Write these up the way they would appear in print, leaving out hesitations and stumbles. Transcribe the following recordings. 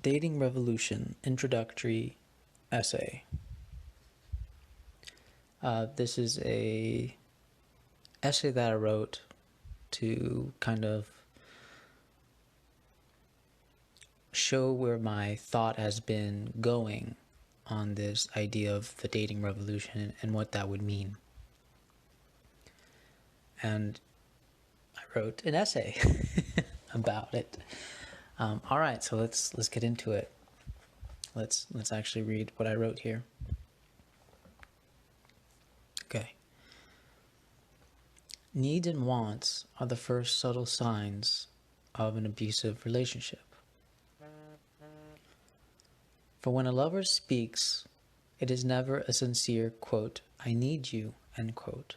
Dating Revolution Introductory Essay. This is a essay that I wrote to kind of show where my thought has been going on this idea of the dating revolution and what that would mean. And I wrote an essay about it. All right, so let's get into it. Let's actually read what I wrote here. Okay. Needs and wants are the first subtle signs of an abusive relationship. For when a lover speaks, it is never a sincere, quote, "I need you," end quote,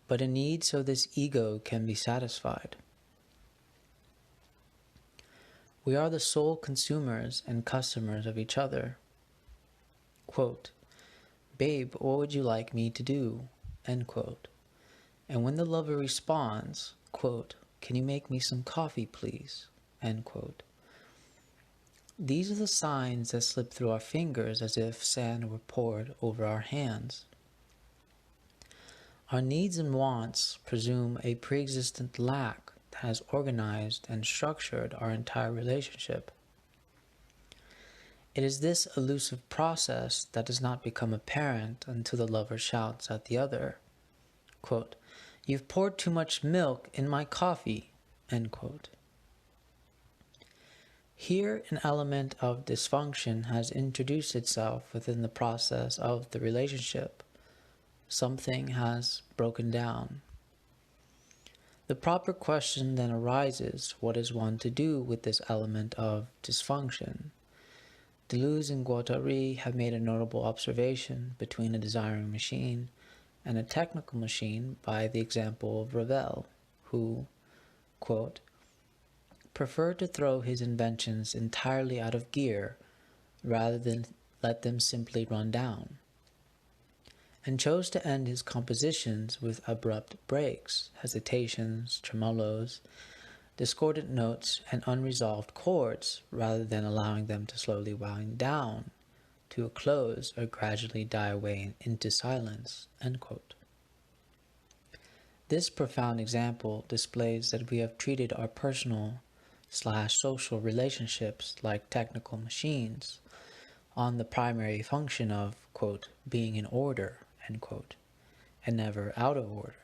but a need so this ego can be satisfied. We are the sole consumers and customers of each other. Quote, "Babe, what would you like me to do?" End quote. And when the lover responds, quote, "Can you make me some coffee, please?" End quote. These are the signs that slip through our fingers as if sand were poured over our hands. Our needs and wants presume a pre-existent lack that has organized and structured our entire relationship. It is this elusive process that does not become apparent until the lover shouts at the other, quote, "You've poured too much milk in my coffee," end quote. Here, an element of dysfunction has introduced itself within the process of the relationship. Something has broken down. The proper question then arises, what is one to do with this element of dysfunction? Deleuze and Guattari have made a notable observation between a desiring machine and a technical machine by the example of Ravel, who, quote, preferred to throw his inventions entirely out of gear rather than let them simply run down, and chose to end his compositions with abrupt breaks, hesitations, tremolos, discordant notes, and unresolved chords, rather than allowing them to slowly wind down to a close or gradually die away into silence, end quote. This profound example displays that we have treated our personal/social relationships like technical machines on the primary function of, quote, being in order, end quote, and never out of order.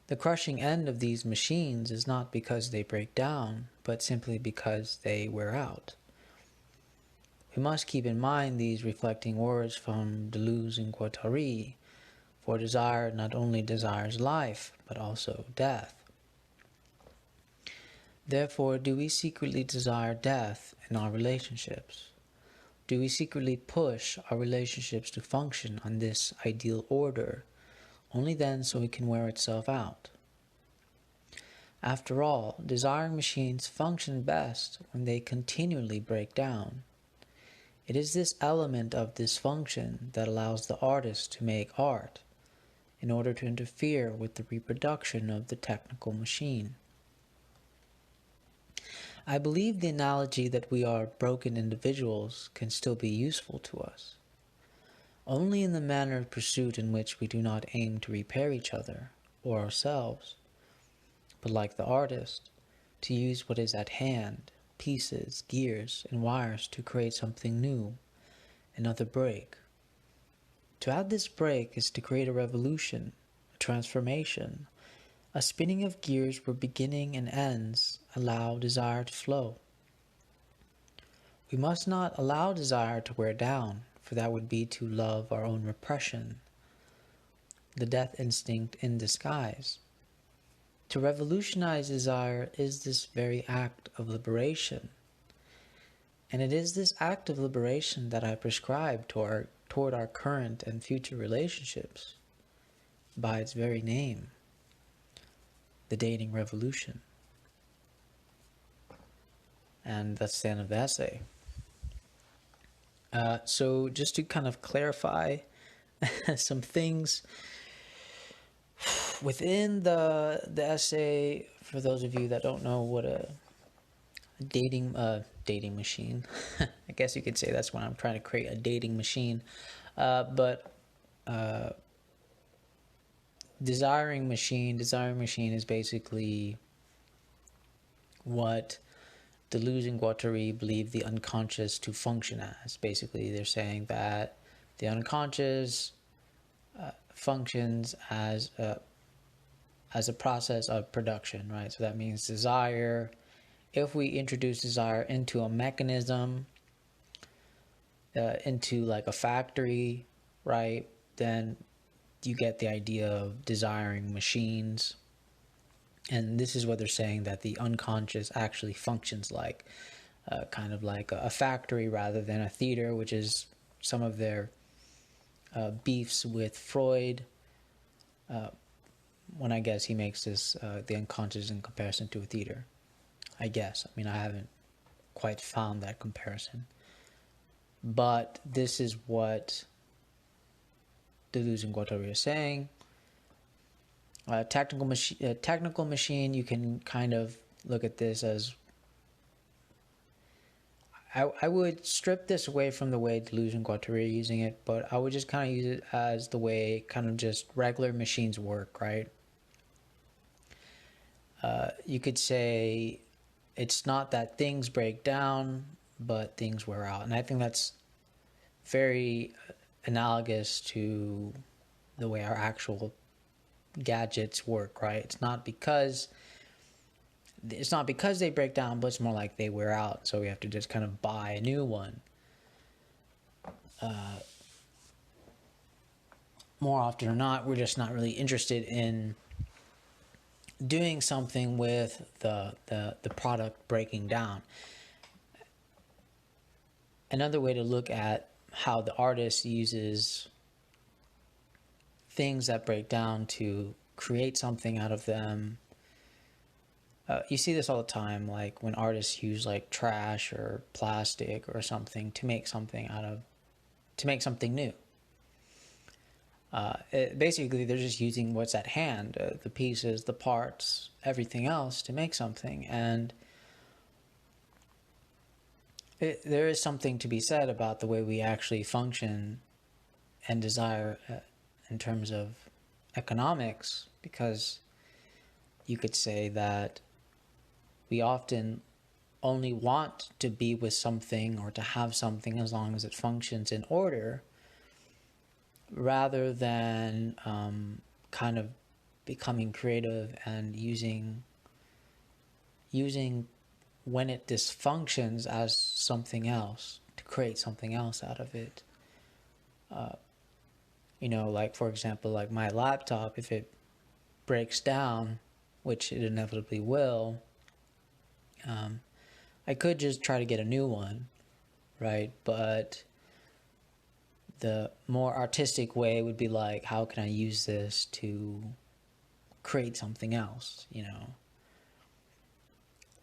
The crushing end of these machines is not because they break down, but simply because they wear out. We must keep in mind these reflecting words from Deleuze and Guattari, for desire not only desires life, but also death. Therefore, do we secretly desire death in our relationships? Do we secretly push our relationships to function on this ideal order, only then so it can wear itself out? After all, desiring machines function best when they continually break down. It is this element of dysfunction that allows the artist to make art, in order to interfere with the reproduction of the technical machine. I believe the analogy that we are broken individuals can still be useful to us, only in the manner of pursuit in which we do not aim to repair each other or ourselves, but like the artist, to use what is at hand, pieces, gears, and wires to create something new, another break. To add this break is to create a revolution, a transformation, a spinning of gears where beginning and ends allow desire to flow. We must not allow desire to wear down, for that would be to love our own repression, the death instinct in disguise. To revolutionize desire is this very act of liberation. And it is this act of liberation that I prescribe toward our current and future relationships by its very name, the dating revolution. And that's the end of the essay. So just to kind of clarify some things within the essay, for those of you that don't know what dating machine. I guess you could say that's when I'm trying to create a dating machine. But desiring machine is basically what Deleuze and Guattari believe the unconscious to function as. Basically, they're saying that the unconscious functions as a process of production, right? So that means desire. If we introduce desire into a mechanism, into like a factory, right, then you get the idea of desiring machines. And this is what they're saying, that the unconscious actually functions like kind of like a factory rather than a theater, which is some of their beefs with Freud. When I guess he makes this the unconscious in comparison to a theater. I guess. I mean, I haven't quite found that comparison. But this is what Deleuze and Guattari are saying. Technical machine, you can kind of look at this as... I would strip this away from the way Deleuze and Guattari are using it, but I would just kind of use it as the way kind of just regular machines work, right? You could say it's not that things break down, but things wear out. And I think that's very analogous to the way our actual gadgets work, right? It's not because they break down, but it's more like they wear out, so we have to just kind of buy a new one. More often than not, we're just not really interested in doing something with the product breaking down. Another way to look at how the artist uses things that break down to create something out of them. You see this all the time, like when artists use like trash or plastic or something to make something new. Basically, they're just using what's at hand, the pieces, the parts, everything else to make something. And there is something to be said about the way we actually function and desire in terms of economics, because you could say that we often only want to be with something or to have something as long as it functions in order, rather than kind of becoming creative and using when it dysfunctions as something else to create something else out of it. Like for example, like my laptop, if it breaks down, which it inevitably will, I could just try to get a new one, right? But the more artistic way would be like, how can I use this to create something else,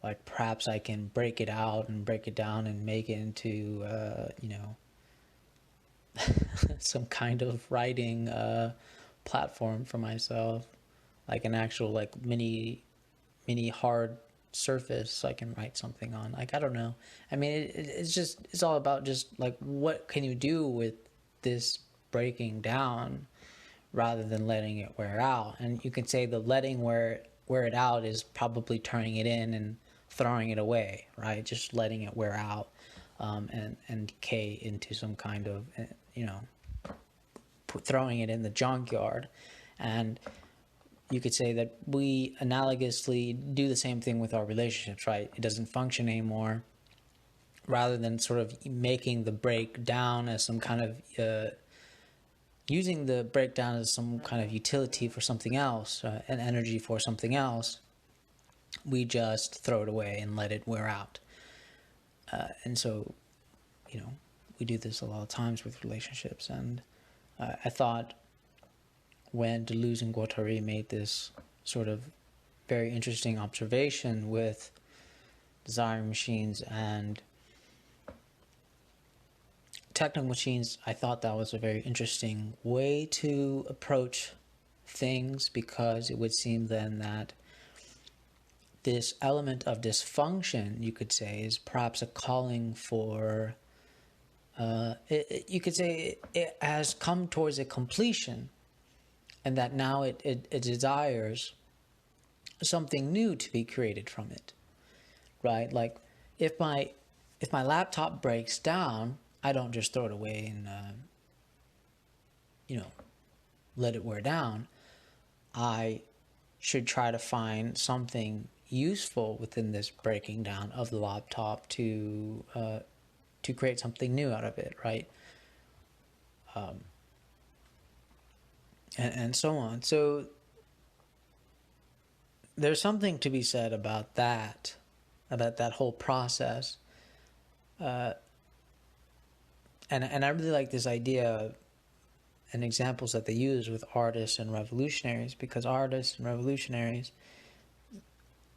Like perhaps I can break it out and break it down and make it into, some kind of writing platform for myself, like an actual like mini hard surface so I can write something on. Like, I don't know. I mean, it's all about just like, what can you do with this breaking down rather than letting it wear out? And you can say the letting wear it out is probably turning it in and throwing it away, right? Just letting it wear out and decay into some kind of, throwing it in the junkyard. And you could say that we analogously do the same thing with our relationships, right? It doesn't function anymore. Rather than sort of making the breakdown as some kind of, using the breakdown as some kind of utility for something else, an energy for something else, we just throw it away and let it wear out. And so, we do this a lot of times with relationships. And I thought when Deleuze and Guattari made this sort of very interesting observation with desiring machines and technical machines, I thought that was a very interesting way to approach things, because it would seem then that this element of dysfunction, you could say, is perhaps a calling for, you could say it has come towards a completion, and that now it desires something new to be created from it, right? Like if my laptop breaks down, I don't just throw it away and let it wear down. I should try to find something useful within this breaking down of the laptop to create something new out of it, right? And so on. So there's something to be said about that whole process. And I really like this idea and examples that they use with artists and revolutionaries, because artists and revolutionaries,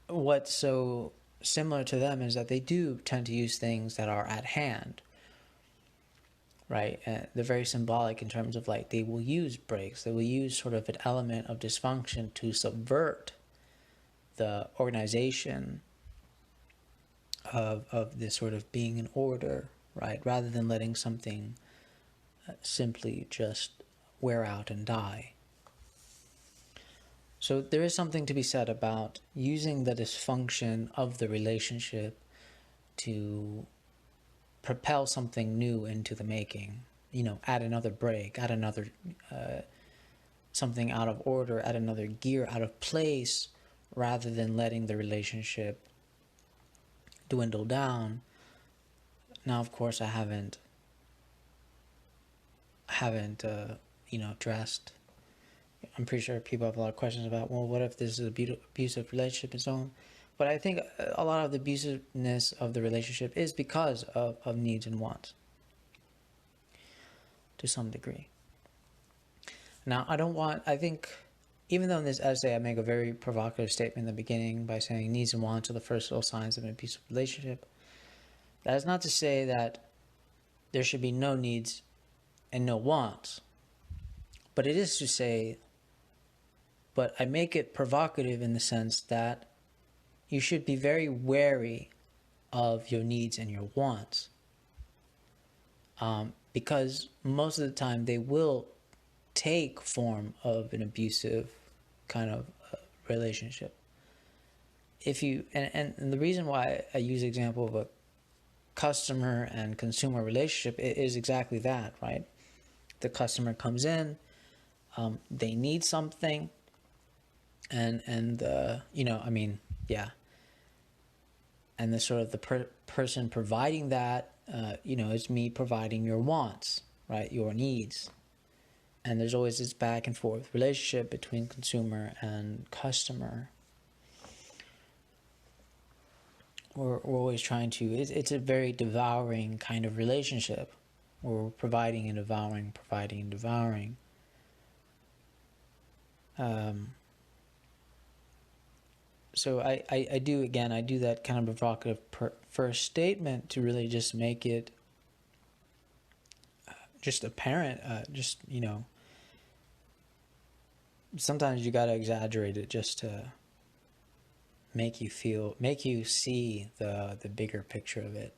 what's so similar to them is that they do tend to use things that are at hand, right? They're very symbolic in terms of, like, they will use breaks, they will use sort of an element of dysfunction to subvert the organization of this sort of being in order, right? Rather than letting something simply just wear out and die. So there is something to be said about using the dysfunction of the relationship to propel something new into the making. Add another break, add another something out of order, add another gear out of place, rather than letting the relationship dwindle down. Now, of course, I haven't addressed. I'm pretty sure people have a lot of questions about, well, what if this is an abusive relationship and so on. But I think a lot of the abusiveness of the relationship is because of needs and wants, to some degree. Now, I think, even though in this essay I make a very provocative statement in the beginning by saying needs and wants are the first little signs of an abusive relationship, that is not to say that there should be no needs and no wants. But it is to say, but I make it provocative in the sense that you should be very wary of your needs and your wants. Because most of the time they will take form of an abusive kind of relationship. If you, and the reason why I use the example of a customer and consumer relationship is exactly that, right? The customer comes in, they need something, and and the sort of the person providing that, is me providing your wants, right? Your needs. And there's always this back and forth relationship between consumer and customer. We're always trying to, it's a very devouring kind of relationship. We're providing and devouring, providing and devouring. So I do that kind of provocative first statement to really just make it just apparent, sometimes you gotta exaggerate it just to make you see the bigger picture of it,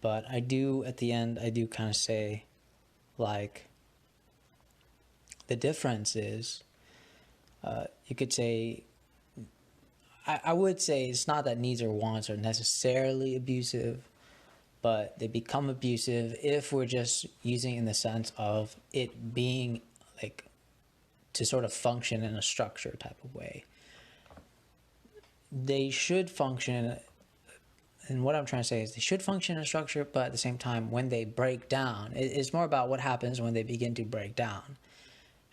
but at the end, I do kind of say, like, the difference is, you could say, I would say it's not that needs or wants are necessarily abusive, but they become abusive if we're just using in the sense of it being, like, to sort of function in a structure type of way. They should function, and what I'm trying to say is they should function in a structure, but at the same time, when they break down, it's more about what happens when they begin to break down.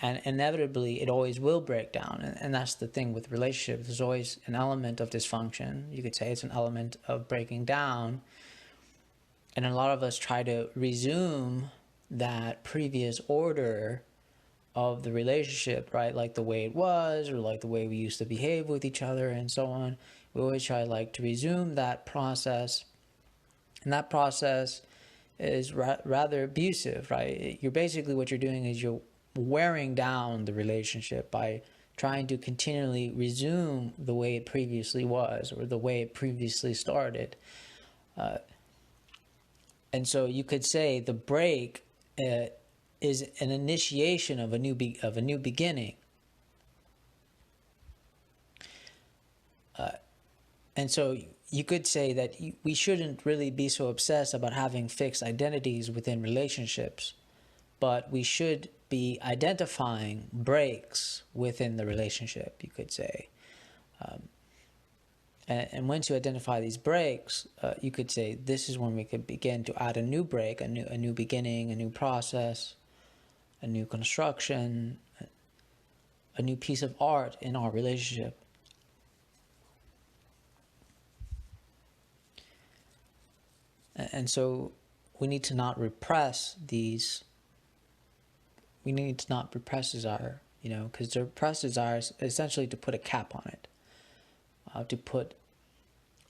And inevitably, it always will break down. And that's the thing with relationships. There's always an element of dysfunction. You could say it's an element of breaking down. And a lot of us try to resume that previous order of the relationship, right? Like the way it was, or like the way we used to behave with each other and so on. We always try, like, to resume that process. And that process is rather abusive, right? You're basically, what you're doing is you're wearing down the relationship by trying to continually resume the way it previously was, or the way it previously started. And so you could say the break is an initiation of a new beginning. And so you could say that we shouldn't really be so obsessed about having fixed identities within relationships, but we should be identifying breaks within the relationship, you could say. And once you identify these breaks, you could say this is when we could begin to add a new break, a new beginning, a new process, a new construction, a new piece of art in our relationship. And so we need to not repress these. We need to not repress desire, because the repressed desire is essentially to put a cap on it, to put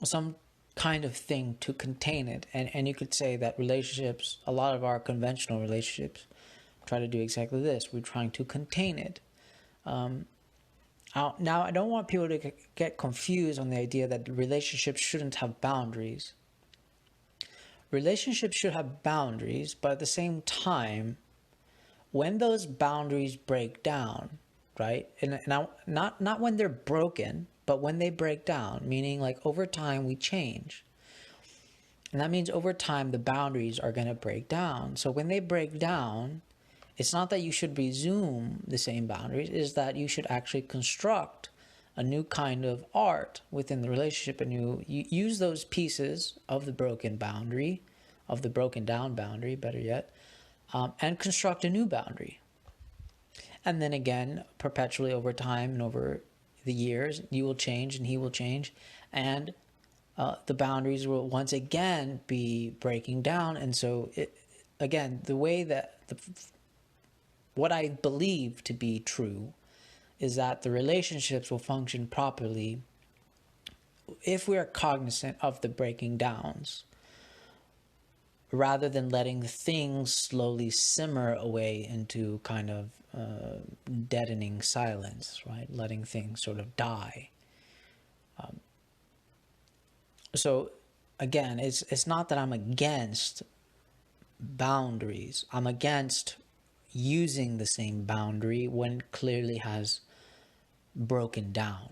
some kind of thing to contain it. And you could say that relationships, a lot of our conventional relationships, try to do exactly this. We're trying to contain it. Now, I don't want people to get confused on the idea that relationships shouldn't have boundaries. Relationships should have boundaries, but at the same time, when those boundaries break down, right? And now, not when they're broken, but when they break down, meaning like over time we change. And that means over time the boundaries are going to break down. So when they break down, it's not that you should resume the same boundaries, it's that you should actually construct a new kind of art within the relationship, and you use those pieces of the broken boundary, of the broken down boundary, better yet, and construct a new boundary. And then again, perpetually over time and over the years, you will change and he will change, and the boundaries will once again be breaking down. And so, again, the way that what I believe to be true is that the relationships will function properly if we are cognizant of the breaking downs, rather than letting things slowly simmer away into kind of deadening silence, right? Letting things sort of die. So again, it's not that I'm against boundaries. I'm against using the same boundary when it clearly has broken down.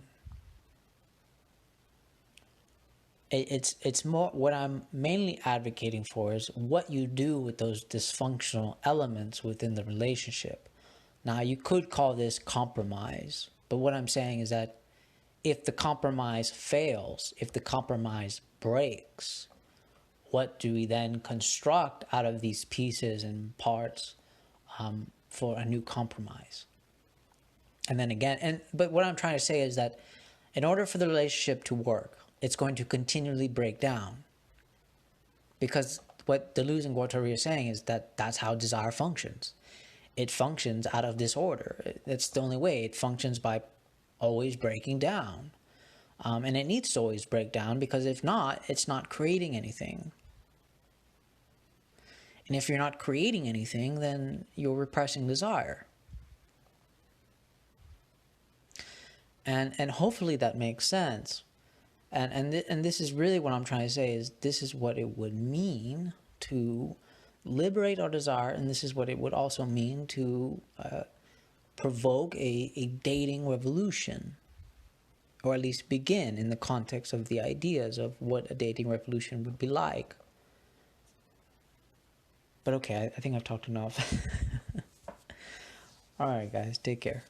It's more, what I'm mainly advocating for is what you do with those dysfunctional elements within the relationship. Now, you could call this compromise, but what I'm saying is that if the compromise fails, if the compromise breaks, what do we then construct out of these pieces and parts for a new compromise? And then again, but what I'm trying to say is that in order for the relationship to work, it's going to continually break down. Because what Deleuze and Guattari are saying is that that's how desire functions. It functions out of disorder. That's the only way. It functions by always breaking down. And it needs to always break down, because if not, it's not creating anything. And if you're not creating anything, then you're repressing desire. And hopefully that makes sense. And this is really what I'm trying to say, is this is what it would mean to liberate our desire, and this is what it would also mean to provoke a dating revolution, or at least begin in the context of the ideas of what a dating revolution would be like. But okay, I think I've talked enough. All right, guys, take care.